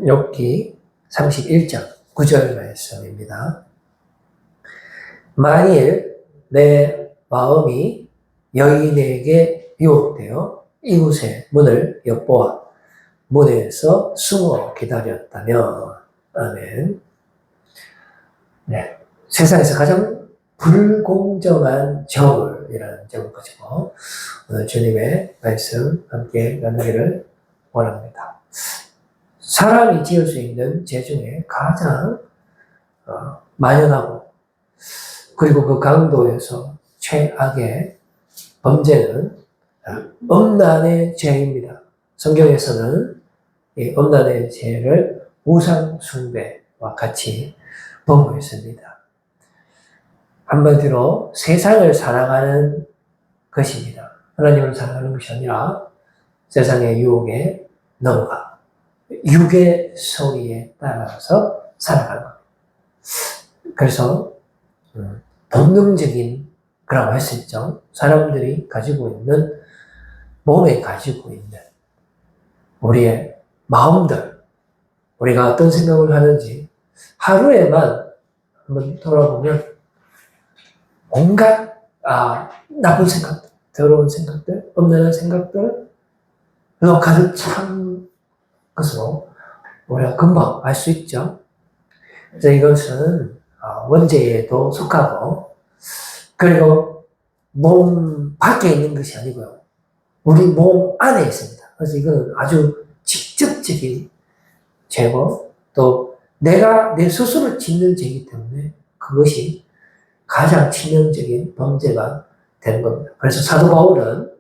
욥기 31장 9절 말씀입니다. 만일 내 마음이 여인에게 유혹되어 이웃의 문을 엿보아 문에서 숨어 기다렸다면. 아멘. 네. 세상에서 가장 불공정한 저울이라는 제목을 가지고 오늘 주님의 말씀 함께 나누기를 원합니다. 사람이 지을 수 있는 죄 중에 가장 만연하고 그리고 그 강도에서 최악의 범죄는 음란의 죄입니다. 성경에서는 이 음란의 죄를 우상 숭배와 같이 보고 있습니다. 한마디로 세상을 사랑하는 것입니다. 하나님을 사랑하는 것이 아니라 세상의 유혹에 넘어가 육의 소리에 따라서 살아가는 겁니다. 그래서 본능적인 그라고 할 수 있죠. 사람들이 가지고 있는, 몸에 가지고 있는 우리의 마음들, 우리가 어떤 생각을 하는지 하루에만 한번 돌아보면 온갖 나쁜 생각들, 더러운 생각들, 음란한 생각들로 가득 찬 것으로 우리가 금방 알 수 있죠. 그래서 이것은 원죄에도 속하고, 그리고 몸 밖에 있는 것이 아니고요. 우리 몸 안에 있습니다. 그래서 이거는 아주 직접적인 죄고, 또 내가 내 스스로 짓는 죄이기 때문에 그것이 가장 치명적인 범죄가 되는 겁니다. 그래서 사도 바울은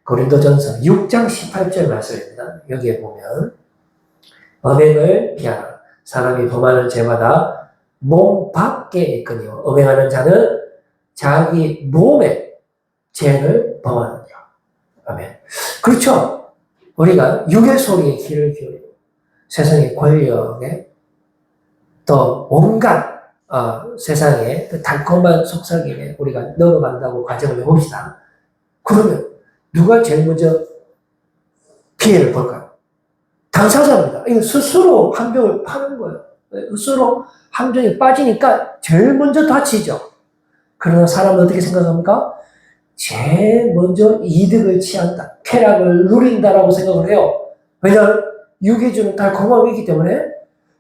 고린도전서 6장 18절 말씀입니다. 여기에 보면 음행을 피하라. 사람이 범하는 죄마다 몸 밖에 있거니와 음행하는 자는 자기 몸의 죄를 범하느니라. 아멘. 그렇죠. 우리가 육의 소리에 귀를 기울이고 세상의 권력에 또 온갖 세상의 그 달콤한 속삭임에 우리가 넘어간다고 가정을 해봅시다. 그러면 누가 제일 먼저 피해를 볼까요? 당사자입니다. 이거 스스로 함정을 파는 거예요. 스스로 함정에 빠지니까 제일 먼저 다치죠. 그러나 사람은 어떻게 생각합니까? 제일 먼저 이득을 취한다, 쾌락을 누린다라고 생각을 해요. 왜냐하면 육이 주는 달콤함이 있기 때문에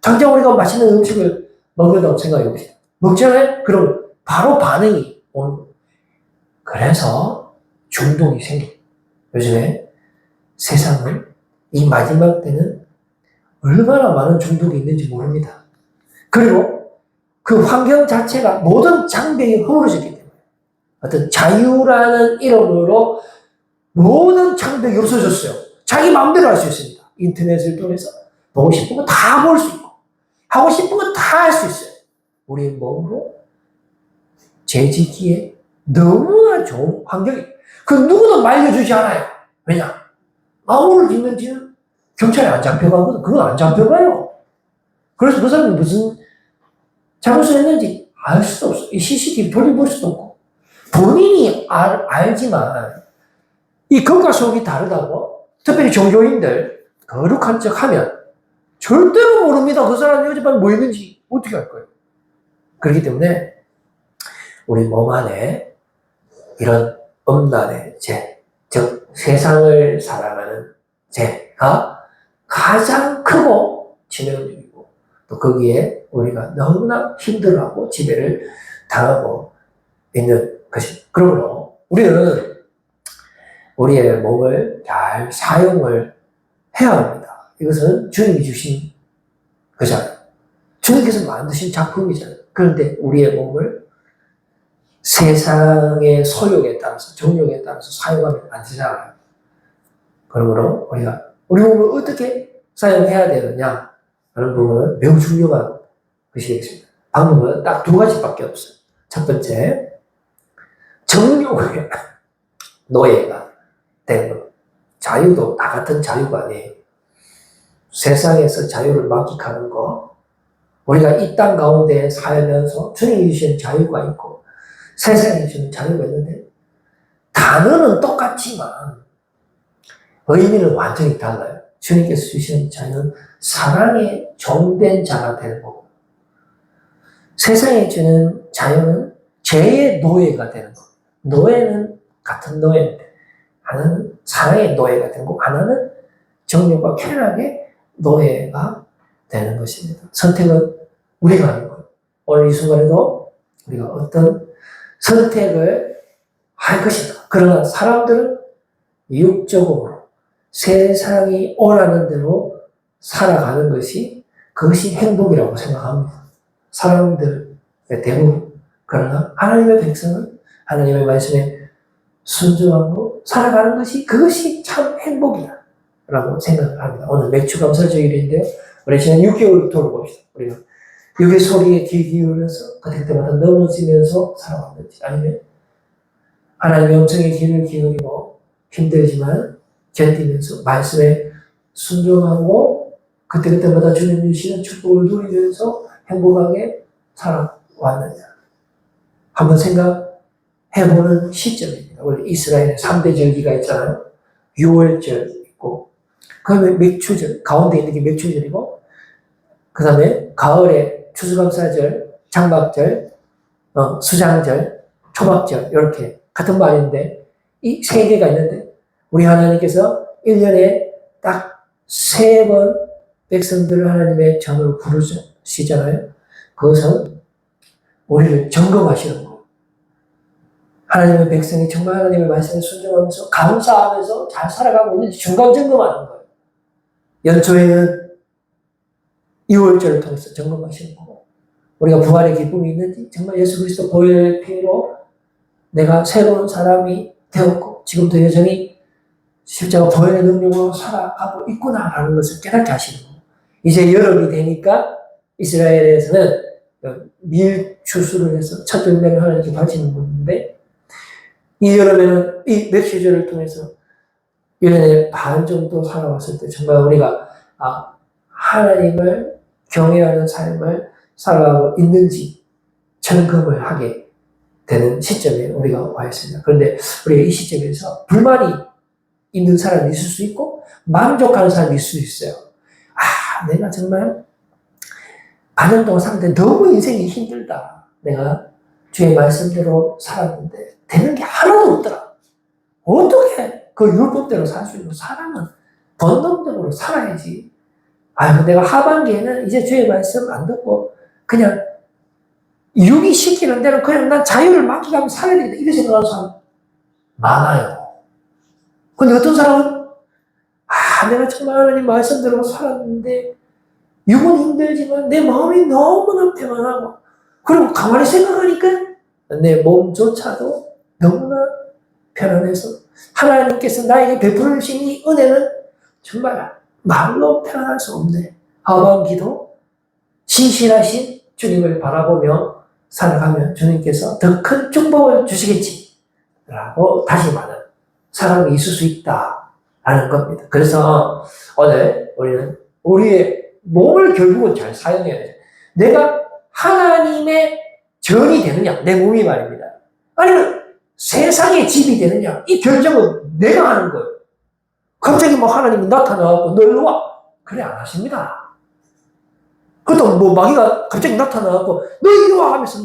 당장 우리가 맛있는 음식을 먹는다고 생각해 봅시다. 먹잖아요? 그럼 바로 반응이 오는 거예요. 그래서 중독이 생겨요. 요즘에 세상은 이 마지막 때는 얼마나 많은 중독이 있는지 모릅니다. 그리고 그 환경 자체가 모든 장벽이 허물어졌기 때문에 어떤 자유라는 이름으로 모든 장벽이 없어졌어요. 자기 마음대로 할 수 있습니다. 인터넷을 통해서 보고 싶은 거 다 볼 수 있고 하고 싶은 거 다 할 수 있어요. 우리 몸으로 재짓기에 너무나 좋은 환경이, 그 누구도 말려주지 않아요. 왜냐? 아무를 짓는지는 경찰에 안 잡혀가거든. 그건 안 잡혀가요. 그래서 그 사람이 무슨 잘못을 했는지 알 수도 없어. 이 CCTV 돌려볼 수도 없고. 본인이 알지만 이 겉과 속이 다르다고, 특별히 종교인들 거룩한 척 하면 절대로 모릅니다. 그 사람이 어젯밤에 뭐 했는지 어떻게 할 거예요? 그렇기 때문에 우리 몸 안에 이런 음란의 죄, 즉 세상을 사랑하는 죄가 가장 크고 치명적이고, 또 거기에 우리가 너무나 힘들어하고 지배를 당하고 있는 것입니다. 그러므로 우리는 우리의 몸을 잘 사용을 해야 합니다. 이것은 주님이 주신 거잖아요. 주님께서 만드신 작품이잖아요. 그런데 우리의 몸을 세상의 소욕에 따라서, 정욕에 따라서 사용하면 안 되잖아요. 그러므로 우리가 우리 몸을 어떻게 사용해야 되느냐 하는 부분은 매우 중요한 것이겠습니다. 방법은 딱 두 가지밖에 없어요. 첫 번째, 정욕의 노예가 되는 것. 자유도 다 같은 자유가 아니에요. 세상에서 자유를 만끽하는 거, 우리가 이 땅 가운데 살면서 주님이 주신 자유가 있고 세상에 주는 자유가 있는데 단어는 똑같지만 의미는 완전히 달라요. 주님께서 주시는 자유는 사랑의 종된 자가 되는 거고, 세상에 주는 자유는 죄의 노예가 되는 거고, 노예는 같은 노예인데, 하나는 사랑의 노예가 되는 거고, 하나는 정욕과 쾌락의 노예가 되는 것입니다. 선택은 우리가 하는 거예요. 오늘 이 순간에도 우리가 어떤 선택을 할 것인가. 그러나 사람들은 육적으로 세상이 원하는 대로 살아가는 것이 그것이 행복이라고 생각합니다. 사람들 대부분. 그러나 하나님의 백성은 하나님의 말씀에 순종하고 살아가는 것이 그것이 참 행복이다 라고 생각을 합니다. 오늘 맥주감사 주일인데요. 우리 지난 6개월 돌아봅시다. 우리가 여기 소리에 귀 기울여서 그때마다 넘어지면서 살아왔는지, 아니면 하나님의 음성에 귀를 기울이고 힘들지만 견디면서 말씀에 순종하고 그때마다 주님 주시는 축복을 누리면서 행복하게 살아왔느냐. 한번 생각해보는 시점입니다. 원래 이스라엘에 3대 절기가 있잖아요. 6월절 있고, 그 다음에 맥추절, 가운데 있는 게 맥추절이고, 그 다음에 가을에 추수감사절, 장막절, 수장절, 초막절, 이렇게 같은 말인데, 이 세 개가 있는데, 우리 하나님께서 1년에 딱 3번 백성들을 하나님의 전으로 부르시잖아요. 그것은 우리를 점검하시는 거예요. 하나님의 백성이 정말 하나님의 말씀에 순종하면서 감사하면서 잘 살아가고 있는지 중간 점검하는 거예요. 연초에는 6월절을 통해서 점검하시는 거고, 우리가 부활의 기쁨이 있는지, 정말 예수 그리스도 보혈의 피로 내가 새로운 사람이 되었고 지금도 여전히 십자가 보혈의 능력으로 살아가고 있구나라는 것을 깨닫게 하시는 거예요. 이제 여름이 되니까 이스라엘에서는 밀추수를 해서 첫 열매를 하나님께 바치는 건데, 이 여름에는 이 맥주절을 통해서 1년에 반 정도 살아왔을 때 정말 우리가 하나님을 경외하는 삶을 살아가고 있는지 점검을 하게 되는 시점에 우리가 와 있습니다. 그런데 우리가 이 시점에서 불만이 있는 사람이 있을 수 있고 만족하는 사람이 있을 수 있어요. 내가 정말 반년 동안 살았는데 너무 인생이 힘들다. 내가 주의 말씀대로 살았는데 되는 게 하나도 없더라. 어떻게 그 율법대로 살 수 있는 사람은 본능적으로 살아야지. 내가 하반기에는 이제 주의 말씀 안 듣고 그냥 육이 시키는 대로 그냥 난 자유를 맡기고 살아야 되겠다. 이렇게 생각하는 사람 많아요. 근데 어떤 사람은 내가 정말 하나님 말씀대로 살았는데 육은 힘들지만 내 마음이 너무나 평안하고, 그리고 가만히 생각하니까 내 몸조차도 너무나 편안해서 하나님께서 나에게 베푸신 이 은혜는 정말 말로 표현할 수 없네. 하반기도 신실하신 주님을 바라보며 살아가면 주님께서 더 큰 축복을 주시겠지 라고 다시 말하는 사람이 있을 수 있다라는 겁니다. 그래서 오늘 우리는 우리의 몸을 결국은 잘 사용해야 돼요. 내가 하나님의 전이 되느냐, 내 몸이 말입니다. 아니면 세상의 집이 되느냐, 이 결정은 내가 하는 거예요. 갑자기 하나님이 나타나고 너 일로 와. 그래 안 하십니다. 그것도 마귀가 갑자기 나타나고 너 이리 와 하면서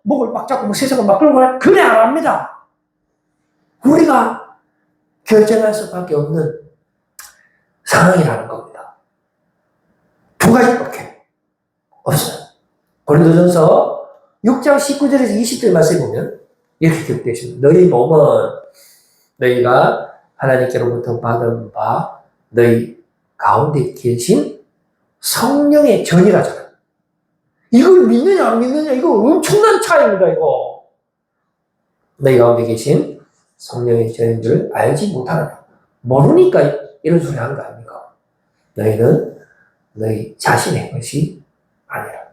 목을 잡고 세상을 끌고 가. 그래 안 합니다. 우리가 결정할 수밖에 없는 상황이라는 겁니다. 두 가지밖에 없어요. 고린도전서 6장 19절에서 20절 말씀을 보면 이렇게 기록되어 있습니다. 너희 몸은 너희가 하나님께로부터 받은 바 너희 가운데 계신 성령의 전이라잖아요. 이걸 믿느냐 안 믿느냐, 이거 엄청난 차이입니다. 이거 너희 가운데 계신 성령의 전인 줄 알지 못하느냐. 모르니까 이런 소리 하는 거 아닙니까? 너희는 너희 자신의 것이 아니라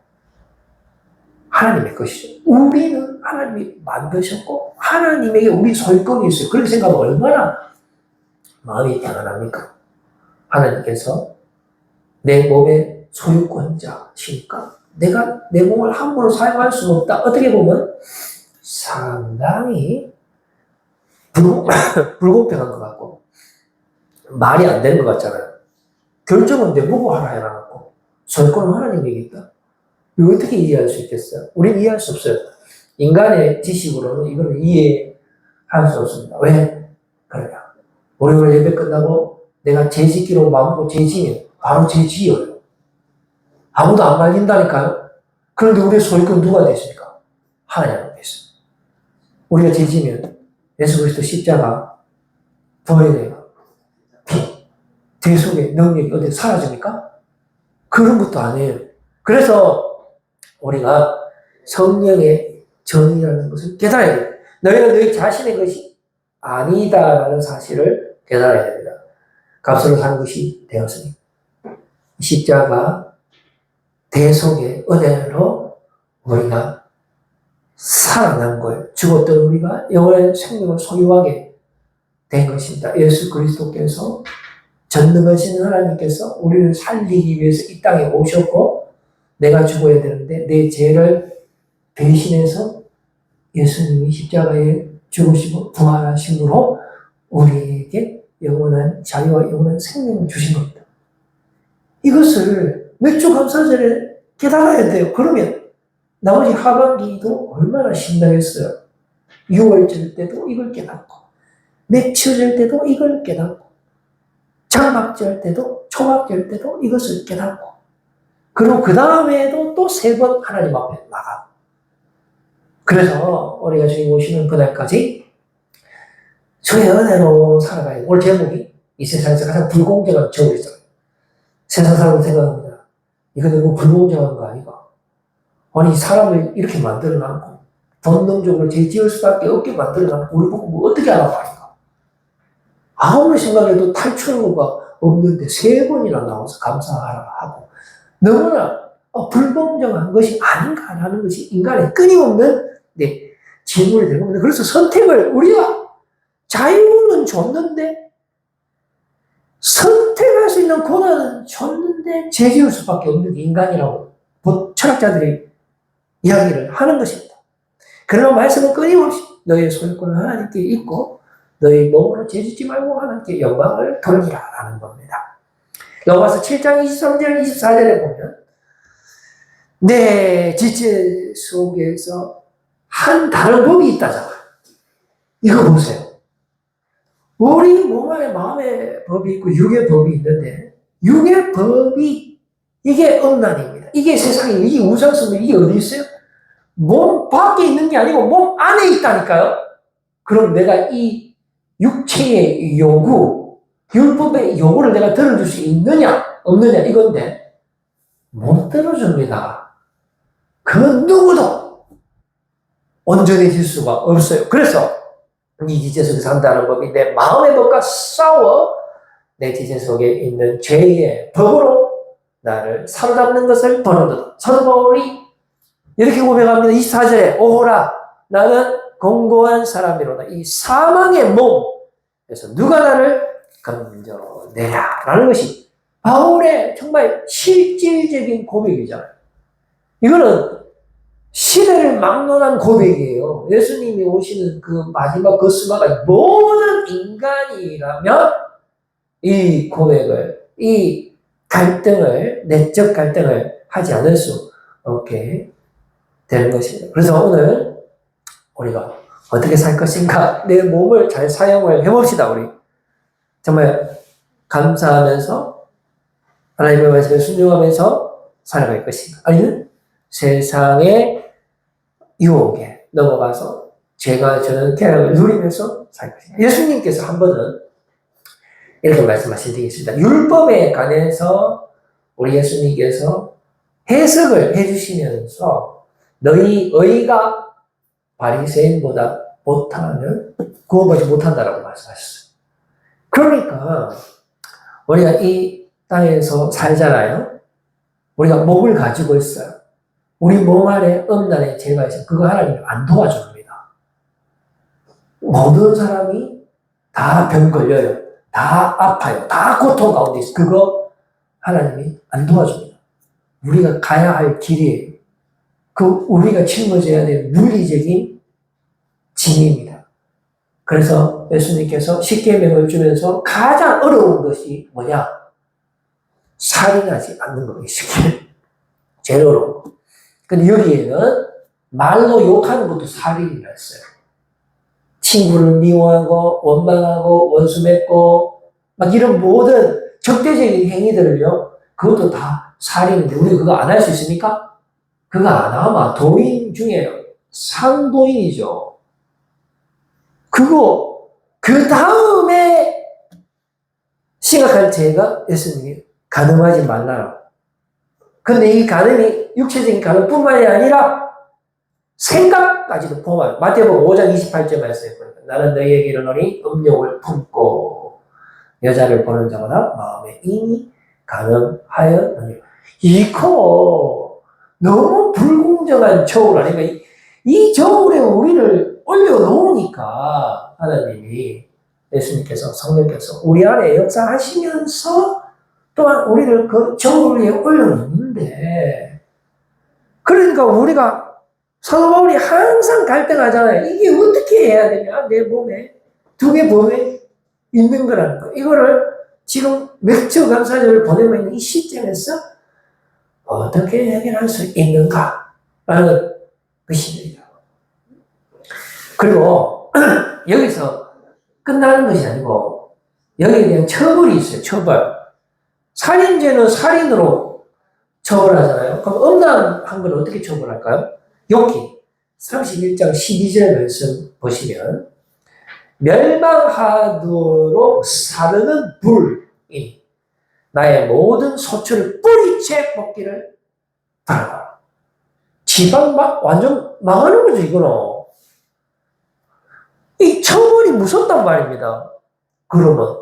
하나님의 것이죠. 우리는 하나님이 만드셨고 하나님에게 우리 소유권이 있어요. 그렇게 생각하면 얼마나 마음이 평안합니까? 하나님께서 내 몸의 소유권자시니까 내가 내 몸을 함부로 사용할 수 없다. 어떻게 보면 상당히 불공평한 것 같고 말이 안 되는 것 같잖아요. 결정은 내보고 하라 해놔놓고 소유권은 하나님에게 있다. 이거 어떻게 이해할 수 있겠어요? 우리는 이해할 수 없어요. 인간의 지식으로는 이걸 이해할 수 없습니다. 왜? 그러냐. 우리 오늘 예배 끝나고 내가 죄 짓기로 마음먹고 죄 지면 바로 죄 지어요. 아무도 안 말린다니까요. 그런데 우리의 소유권 누가 됐습니까? 하나님이 됐어요. 우리가 죄 지면 예수 그리스도 십자가 부활의 피, 대속의 능력이 어디 사라집니까? 그런 것도 아니에요. 그래서 우리가 성령의 전이라는 것을 깨달아야 돼요. 너희는 너희 자신의 것이 아니다라는 사실을 깨달아야 됩니다. 값으로 산 것이 되었으니 십자가 대속의 은혜로 우리가 살아난 거예요. 죽었던 우리가 영원한 생명을 소유하게 된 것입니다. 예수 그리스도께서 전능하신 하나님께서 우리를 살리기 위해서 이 땅에 오셨고 내가 죽어야 되는데 내 죄를 대신해서 예수님이 십자가에 죽으시고 부활하심으로 우리에게 영원한 자유와 영원한 생명을 주신 겁니다. 이것을 맥주 감사절에 깨달아야 돼요. 그러면 나머지 하반기도 얼마나 신나겠어요. 6월절 때도 이걸 깨닫고 맺혀질 때도 이걸 깨닫고 장막절 때도 초막절 때도 이것을 깨닫고 그리고 그 다음에도 또 3번 하나님 앞에 나가고 그래서 우리가 주님 오시는 그날까지 주의 은혜로 살아가야 돼요. 오늘 제목이 이 세상에서 가장 불공정한 정의잖아요. 세상 사람은 생각합니다. 이거 너무 불공정한 거 아닌가? 아니 사람을 이렇게 만들어놨고 본능적으로 죄 지을 수밖에 없게 만들어놨고 우리 보고 뭐 어떻게 알아봐 아닌가? 아무리 생각해도 탈출구가 없는데 3번이나 나와서 감사하라고 하고 너무나 불공정한 것이 아닌가라는 것이 인간의 끊임없는 질문이 되는 겁니다. 그래서 선택을 우리가 자유는 줬는데 선택할 수 있는 권한은 줬는데 죄 지을 수밖에 없는 게 인간이라고 철학자들이 이야기를 하는 것입니다. 그러나 말씀은 끊임없이 너희의 소유권은 하나님께 있고 너희 몸으로 죄 짓지 말고 하나님께 영광을 돌리라라는 겁니다. 로마서 7장 23절 24절에 보면 내 지체 속에서 한 다른 법이 있다잖아요. 이거 보세요. 우리 몸 안에 마음의 법이 있고 육의 법이 있는데 육의 법이 이게 음란입니다. 이게 세상에 이게 우상성이 이게 어디 있어요? 몸 밖에 있는 게 아니고 몸 안에 있다니까요. 그럼 내가 이 육체의 요구, 율법의 요구를 내가 들어줄 수 있느냐 없느냐 이건데 못 들어줍니다. 그건 누구도 온전해질 수가 없어요. 그래서 이 지체 속에 산다는 법이 내 마음의 법과 싸워 내 지체 속에 있는 죄의 법으로 나를 사로잡는 것을 버려두다. 사도 바울이 이렇게 고백합니다. 24절에 오호라 나는 공고한 사람이로다. 이 사망의 몸에서 누가 나를 건져내랴 라는 것이 바울의 정말 실질적인 고백이잖아요. 이거는 시대를 막론한 고백이에요. 예수님이 오시는 그 마지막 그 수마가 모든 인간이라면 이 고백을, 이 갈등을, 내적 갈등을 하지 않을 수 없게 되는 것입니다. 그래서 오늘 우리가 어떻게 살 것인가, 내 몸을 잘 사용을 해봅시다. 우리 정말 감사하면서 하나님의 말씀에 순종하면서 살아갈 것인가, 아니면 세상의 유혹에 넘어가서 죄가 주는 쾌락을 누리면서 살 것인가. 예수님께서 한 번은 이렇게 말씀하신 적이 있습니다. 율법에 관해서 우리 예수님께서 해석을 해주시면서 너희 의가 바리새인보다 못하면 구원받지 못한다라고 말씀하셨어요. 그러니까 우리가 이 땅에서 살잖아요. 우리가 몸을 가지고 있어요. 우리 몸 안에 음란의 죄가 있어요. 그거 하나님이 안 도와줍니다. 모든 사람이 다 병 걸려요. 다 아파요. 다 고통 가운데 있어요. 그거 하나님이 안 도와줍니다. 우리가 가야 할 길이에요. 그 우리가 짊어져야 될 물리적인 짐입니다. 그래서 예수님께서 십계명을 주면서 가장 어려운 것이 뭐냐? 살인하지 않는 거, 제로로. 근데 여기에는 말로 욕하는 것도 살인이라 했어요. 친구를 미워하고, 원망하고, 원수 맺고, 막 이런 모든 적대적인 행위들을요, 그것도 다 살인인데, 우리 그거 안 할 수 있습니까? 그거 안 하면 도인 중에 상도인이죠. 그거, 그 다음에 심각한 죄가 예수님이 간음하지 말라라. 근데 이 간음이 육체적인 간음뿐만이 아니라 생각까지도 포함해요. 마태복음 5장 28절 말씀에 보니까 나는 너희에게 이르노니 음욕을 품고 여자를 보는 자마다 마음에 이미 간음하였느니라. 이거 너무 불공정한 저울 아닌가? 이 저울에 우리를 올려놓으니까 하나님이, 예수님께서, 성령께서 우리 안에 역사하시면서 또한 우리를 그 저울 위에 올려놓는데, 그러니까 우리가 사도 바울이 항상 갈등하잖아요. 이게 어떻게 해야 되냐? 내 몸에, 두 개 몸에 있는 거라는 거. 이거를 지금 몇 주 감사절을 보내고 있는 이 시점에서 어떻게 해결할 수 있는가? 라는 것입니다. 그리고 여기서 끝나는 것이 아니고 여기에 대한 처벌이 있어요. 처벌. 살인죄는 살인으로 처벌하잖아요. 그럼 음란한 걸 어떻게 처벌할까요? 욥기 31장 12절 말씀 보시면 멸망하도록 사르는 불이 나의 모든 소출을 뿌리채 뽑기를 바라라. 집안 완전 망하는 거죠, 이거는. 이 처벌이 무섭단 말입니다. 그러면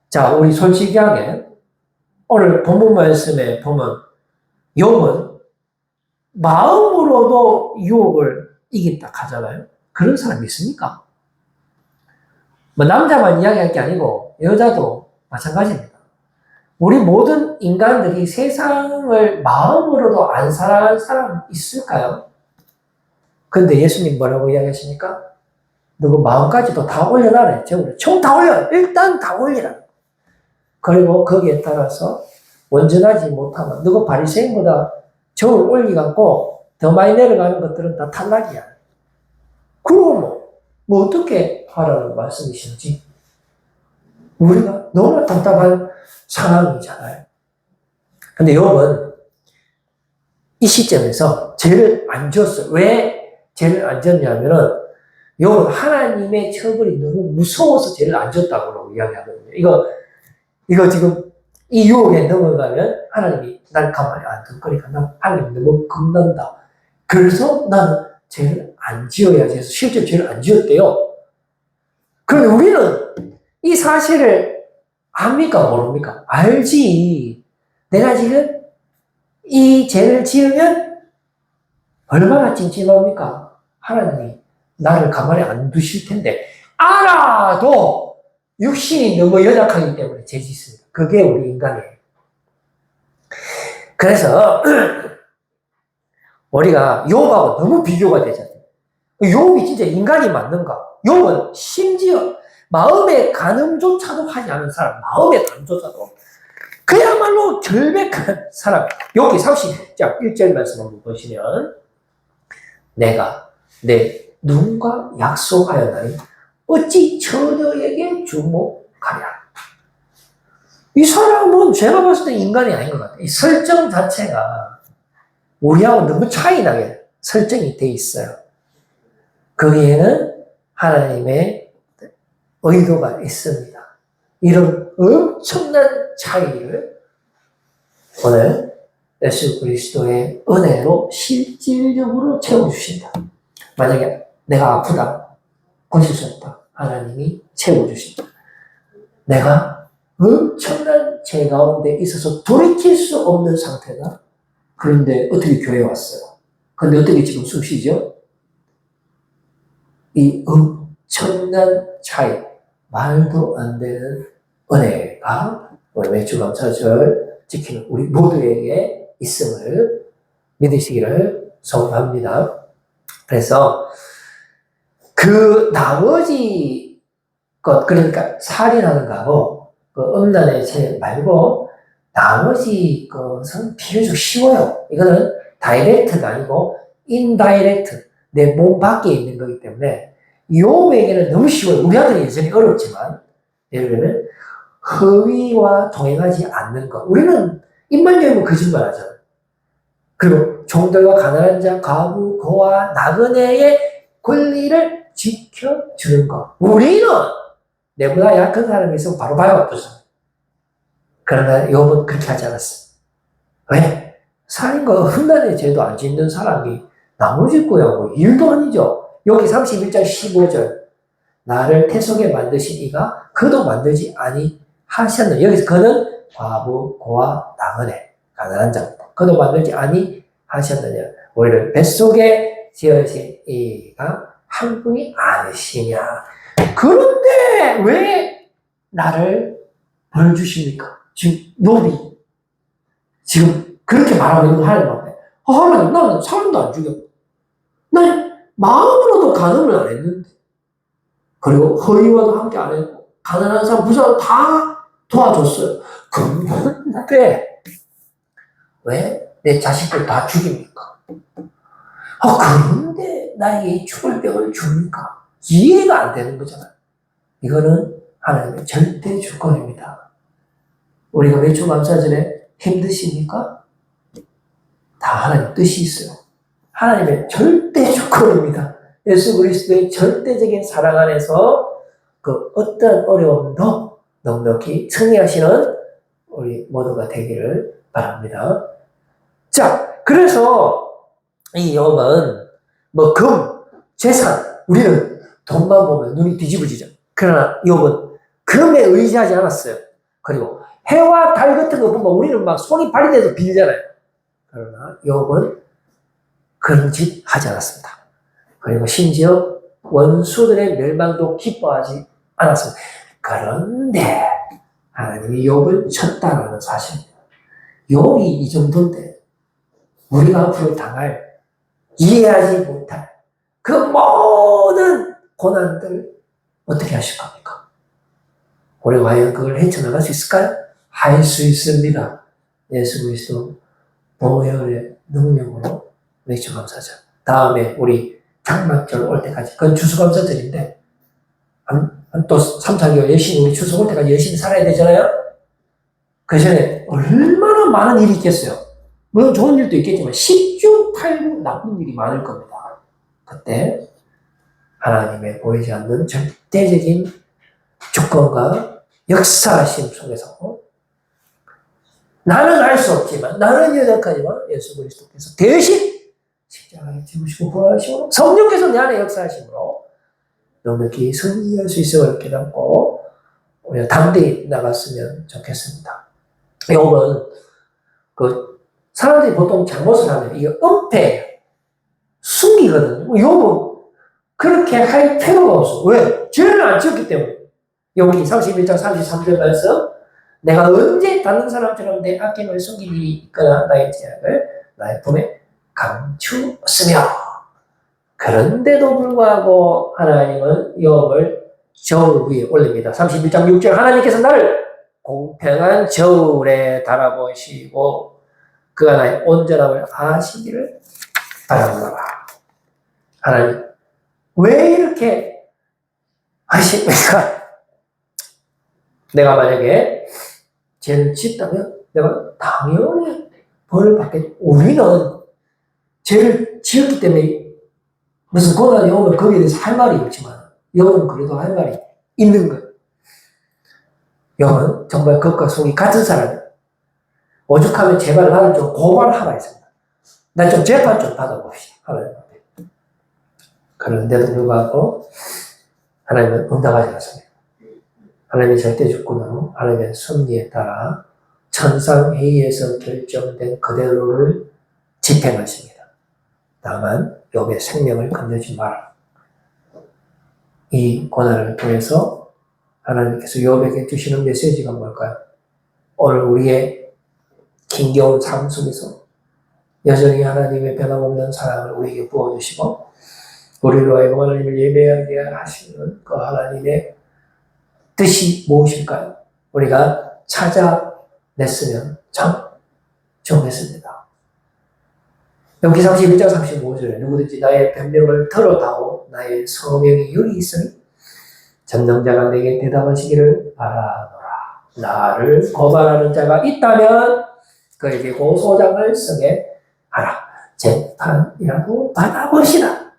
자, 우리 솔직하게 오늘 본문 말씀에 보면 욥은 마음으로도 유혹을 이긴다 하잖아요. 그런 사람이 있습니까? 뭐 남자만 이야기할 게 아니고 여자도 마찬가지입니다. 우리 모든 인간들이 세상을 마음으로도 안 사랑하는 사람 있을까요? 근데 예수님 뭐라고 이야기하십니까? 너그 마음까지도 다 올려놔라. 총 다 올려. 일단 다 올리라. 그리고 거기에 따라서 온전하지 못하면 너그 바리새인보다 저울 올리갖고 더 많이 내려가는 것들은 다 탈락이야. 그러고 뭐 어떻게 하라는 말씀이신지 우리가 너무 답답한 상황이잖아요. 근데 욥은 이 시점에서 죄를 안 지었어요. 왜 죄를 안 지었냐면은 욥은 하나님의 처벌이 너무 무서워서 죄를 안 지었다고 이야기하거든요. 이거 지금 이 유혹에 넘어가면 하나님이 날 가만히 안 둘 거니까 난 하나님 너무 겁난다. 그래서 나는 죄를 안 지어야지 해서 실제 죄를 안 지었대요. 그럼 우리는 이 사실을 압니까 모릅니까? 알지. 내가 지금 이 죄를 지으면 얼마나 찜찜합니까? 하나님이 나를 가만히 안 두실 텐데 알아도 육신이 너무 연약하기 때문에 죄 짓습니다. 그게 우리 인간이에요. 그래서 우리가 욥하고 너무 비교가 되잖아요. 욥이 진짜 인간이 맞는가? 욥은 심지어 마음의 간음조차도 하지 않은 사람, 마음의 간음조차도 그야말로 결백한 사람. 여기 30장 1절 말씀 한번 보시면 내가 내 눈과 약속하였나니 어찌 처녀에게 주목하랴. 이 사람은 제가 봤을 때 인간이 아닌 것 같아요. 이 설정 자체가 우리하고 너무 차이 나게 설정이 돼 있어요. 거기에는 하나님의 의도가 있습니다. 이런 엄청난 차이를 오늘 예수 그리스도의 은혜로 실질적으로 채워주신다. 만약에 내가 아프다, 고칠 수 없다, 하나님이 채워주신다. 내가 엄청난 죄 가운데 있어서 돌이킬 수 없는 상태다. 그런데 어떻게 교회에 왔어요? 근데 어떻게 지금 숨 쉬죠? 이 엄청난 차이, 말도 안 되는 은혜가 매주 감사절 지키는 우리 모두에게 있음을 믿으시기를 소원합니다. 그래서 그 나머지 것, 그러니까 살인하는 거하고 그 음란의 죄 말고 나머지 것은 비교적 쉬워요. 이거는 다이렉트가 아니고 인다이렉트, 내 몸 밖에 있는 거기 때문에 욥에게는 너무 쉬워요. 우리한테는 여전히 어렵지만, 예를 들면 허위와 동행하지 않는 것. 우리는 입만 열면 거짓말 하잖아요. 그리고 종들과 가난한 자, 과부, 고아, 나그네의 권리를 지켜주는 것. 우리는 내보다 약한 사람이 있으면 바로 밟아버리잖아요. 그러나 욥은 그렇게 하지 않았어요. 왜? 살인과 흠난의 죄도 안 짓는 사람이 나무 짓고 하고 일도 아니죠. 여기 31장 15절. 나를 태속에 만드신 이가 그도 만들지 아니하셨느냐. 여기서 그는 과부, 고아, 나그네, 가난한 자. 그도 만들지 아니하셨느냐. 우리를 뱃속에 지으신 이가 한 분이 아니시냐. 그런데 왜 나를 벌 주십니까? 지금 욥이 지금 그렇게 말하고 있는 하나님 앞에, 하나님, 나는 사람도 안 죽였고, 난 마음으로도 간음을 안 했는데, 그리고 허위와도 함께 안 했고, 가난한 사람, 부자도 다 도와줬어요. 그런데 왜 내 자식들 다 죽입니까? 그런데 나에게 죽을 병을 줍니까? 이해가 안 되는 거잖아요. 이거는 하나님의 절대 주권입니다. 우리가 외주 감사전에 힘드십니까? 다 하나님 뜻이 있어요. 하나님의 절대 주권입니다. 예수 그리스도의 절대적인 사랑 안에서 그 어떤 어려움도 넉넉히 승리하시는 우리 모두가 되기를 바랍니다. 자, 그래서 이 욥은 금, 재산, 우리는 돈만 보면 눈이 뒤집어지죠. 그러나 욥은 금에 의지하지 않았어요. 그리고 해와 달 같은 거 보면 우리는 막 손이 발이 돼서 빌잖아요. 그러나 욥은 그런 짓 하지 않았습니다. 그리고 심지어 원수들의 멸망도 기뻐하지 않았습니다. 그런데 하나님이 욥을 쳤다는 사실입니다. 욥이 이 정도인데 우리가 앞으로 당할, 이해하지 못할 그 모든 고난들 어떻게 하실 겁니까? 우리가 과연 그걸 헤쳐나갈 수 있을까요? 할 수 있습니다. 예수 그리스도 보혈의 능력으로 외쳐 감사하자. 다음에 우리 장막절 올 때까지, 그건 추수감사절인데, 또 3, 4개월 열심히 우리 추수 올 때까지 열심히 살아야 되잖아요? 그 전에 얼마나 많은 일이 있겠어요? 물론 좋은 일도 있겠지만 10중 8구 나쁜 일이 많을 겁니다. 그때 하나님의 보이지 않는 절대적인 주권과 역사하심 속에서 나는 알 수 없지만, 나는 연약하지만 예수 그리스도께서 대신 십자가에 죽으시고 부활하시고 성령께서 내 안에 역사하심으로 넉넉히 승리할 수 있음을 깨닫고 우리가 담대히 나갔으면 좋겠습니다. 욥은 사람들이 보통 잘못을 하면 이게 은폐, 숨기거든요. 욥은 그렇게 할 필요가 없어. 왜? 죄를 안 지었기 때문에. 여기 31장 33절 말씀, 내가 언제 다른 사람처럼 내 아낌을 숨길 일이 있거나 나의 죄악을 나의 품에 감추었으며, 그런데도 불구하고 하나님은 욥을 저울 위에 올립니다. 31장 6절, 하나님께서 나를 공평한 저울에 달아보시고 그가 나의 온전함을 아시기를 바랍니다. 하나님, 왜 이렇게 하십니까? 내가 만약에 죄를 짓다면 내가 당연히 벌을 받겠죠. 우리는 죄를 지었기 때문에 무슨 고난이 오면 거기에 대해서 할 말이 없지만 욥은 그래도 할 말이 있는 거예요. 욥은 정말 겉과 속이 같은 사람이에요. 오죽하면 제발 나를 좀 고발하라 했습니다. 나 좀 재판 좀 받아봅시다. 하나님 앞에. 그런데도 불구하고 하나님은 응답하지 않습니다. 하나님의 절대 주권으로 하나님의 섭리에 따라 천상회의에서 결정된 그대로를 집행하십니다. 다만 욥의 생명을 건드리지 마라. 이 고난을 통해서 하나님께서 욥에게 주시는 메시지가 뭘까요? 오늘 우리의 힘겨운 삶 속에서 여전히 하나님의 변함없는 사랑을 우리에게 부어주시고 우리로 하여금 하나님을 예배하게 하시는 그 하나님의 뜻이 무엇일까요? 우리가 찾아내야 냈으면 참 좋겠습니다. 욥기 31장 35절에 누구든지 나의 변명을 들었다고 나의 서명이 여기 있으니 전능자가 내게 대답하시기를 바라노라. 나를 고발하는 자가 있다면 그에게 고소장을 쓰게 하라. 재판이라도 받아보시라.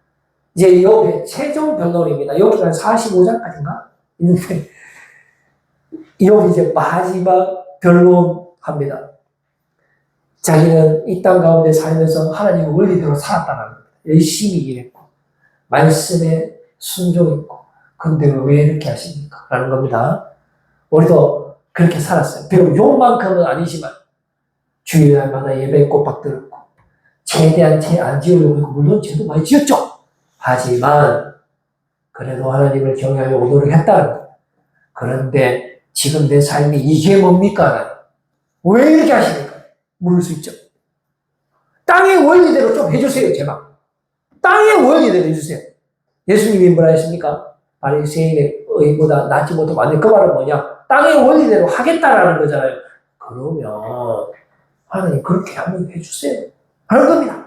이제 욥의 최종 변론입니다. 여기가 45장까지인가? 있는데 욥이 이제 마지막 변론합니다. 자기는 이 땅 가운데 살면서 하나님의 원리대로 살았다는 겁니다. 열심히 일했고 말씀에 순종했고 근데 왜 이렇게 하십니까? 라는 겁니다. 우리도 그렇게 살았어요. 비록 욕만큼은 아니지만 주일날마다 예배에 꼬박 들었고 최대한 죄 안 지으려고 했고 물론 죄도 많이 지었죠. 하지만 그래도 하나님을 경외하려고 노력했다는 거예요. 그런데 지금 내 삶이 이게 뭡니까? 왜 이렇게 하십니까? 물을 수 있죠. 땅의 원리대로 좀 해주세요, 제발. 땅의 원리대로 해주세요. 예수님이 뭐라 했습니까? 바리새인의 의보다 낫지 못하고 안 돼. 그 말은 뭐냐? 땅의 원리대로 하겠다라는 거잖아요. 그러면 하나님 그렇게 한번 해주세요. 하는 겁니다.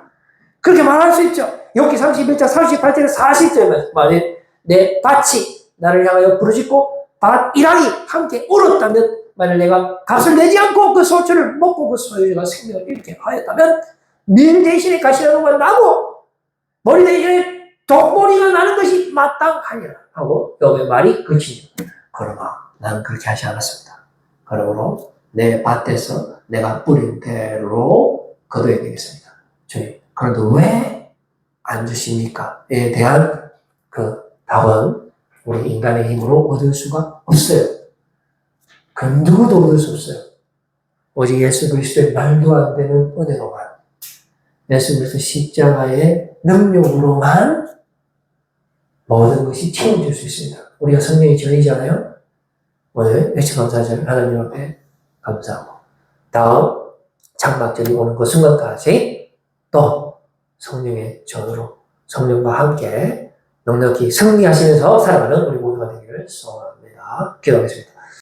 그렇게 말할 수 있죠. 욥기 31장 38절에 40절에 만약 내 밭이 나를 향하여 부르짖고 밭이랑이 함께 울었다면 만약 내가 값을 내지 않고 그 소출을 먹고 그 소유가 생명을 잃게 하였다면 밀 대신에 가시나무가 나고 머리 대신에 독머리가 나는 것이 마땅하니라 하고 욥의 말이 그치죠. 그러나 나는 그렇게 하지 않았습니다. 그러므로 내 밭에서 내가 뿌린 대로 거둬야 되겠습니다. 주님, 그런데 왜 안 주십니까?에 대한 그 답은 우리 인간의 힘으로 얻을 수가 없어요. 그 누구도 얻을 수 없어요. 오직 예수 그리스도의 말도 안 되는 은혜로만, 예수 그리스도 십자가의 능력으로만 모든 것이 채워질 수 있습니다. 우리가 성령의 전이잖아요. 오늘 일치 감사절 하나님 앞에 감사하고 다음 장막절이 오는 그 순간까지 또 성령의 전으로 성령과 함께 넉넉히 승리하시면서 살아가는 우리 모두가 되기를 소원합니다. 기도하겠습니다.